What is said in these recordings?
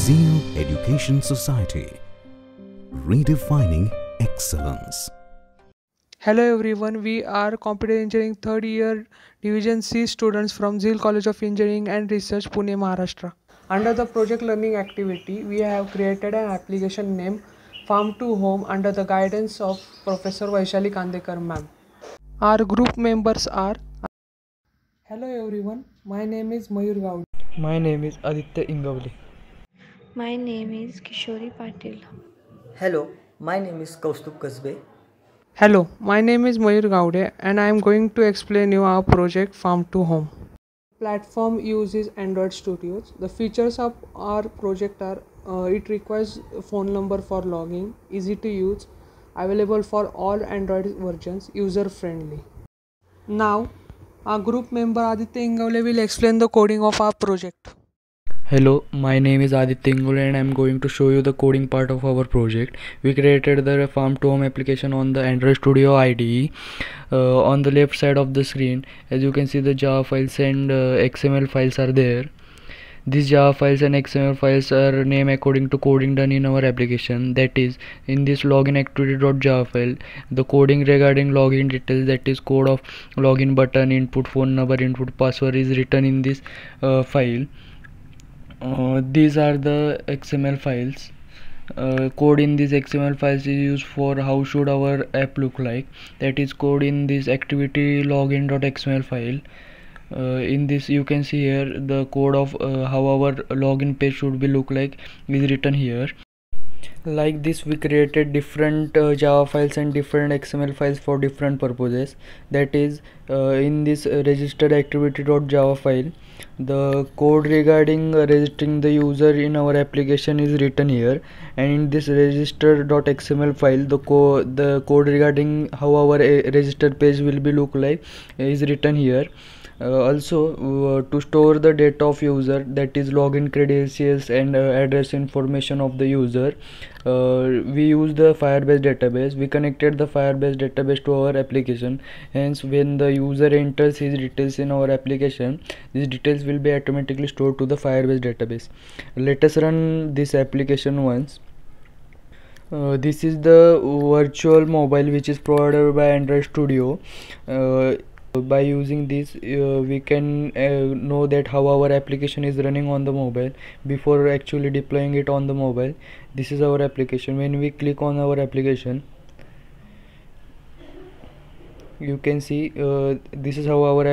Zeal Education Society, redefining excellence. Hello everyone, we are Computer Engineering third year Division C students from Zeal College of Engineering and Research, Pune, Maharashtra. Under the project learning activity, we have created an application named Farm to Home under the guidance of Professor Vaishali Kandekar ma'am. Our group members are. Hello everyone, my name is Mayur Gowd. My name is Aditya Ingavli. My name is Kishori Patil. Hello, my name is Kaustubh Kasbe. Hello, my name is Mayur Gowde and I am going to explain you our project Farm to Home. Platform uses Android Studios. The features of our project are it requires a phone number for login, easy to use, available for all Android versions, user friendly. Now, our group member Aditya Ingavle will explain the coding of our project. Hello, my name is Aditya Ingavli and I am going to show you the coding part of our project. We created the Farm to Home application on the Android Studio IDE. On the left side of the screen, as you can see, the Java files and XML files are there. These Java files and XML files are named according to coding done in our application. That is, in this login activity.java file, the coding regarding login details, that is code of login button, input phone number, input password, is written in this file. These are the XML files. Code in these XML files is used for how should our app look like. That is code in this activity login.xml file. In this you can see here the code of how our login page should be look like is written here. Like this, we created different Java files and different XML files for different purposes. That is, in this registered activity.java file, the code regarding registering the user in our application is written here, and in this register.xml file, the code regarding how our registered page will be look like is written here. Also, to store the data of user, that is login credentials and address information of the user, we use the Firebase database. We connected the Firebase database to our application. Hence, when the user enters his details in our application, these details will be automatically stored to the Firebase database. Let us run this application once. This is the virtual mobile which is provided by Android Studio. By using this, we can know that how our application is running on the mobile before actually deploying it on the mobile. This is our application. When we click on our application, you can see this is how our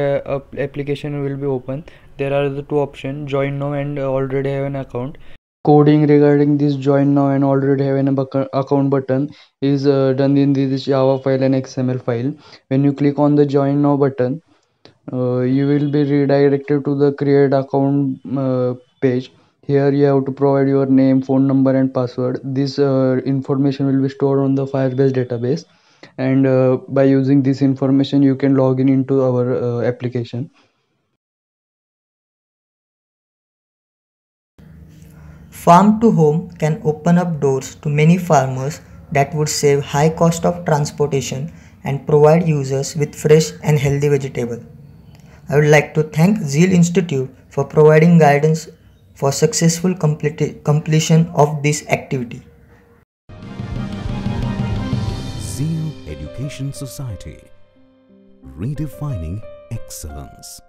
application will be open. There are the two options: join now and already have an account. Coding regarding this join now and already have an account button is done in this Java file and XML file. When you click on the join now button, you will be redirected to the create account page. Here you have to provide your name, phone number and password. This information will be stored on the Firebase database, and by using this information you can log in into our application. Farm to Home can open up doors to many farmers that would save high cost of transportation and provide users with fresh and healthy vegetable. I would like to thank Zeal Institute for providing guidance for successful completion of this activity. Zeal Education Society, redefining excellence.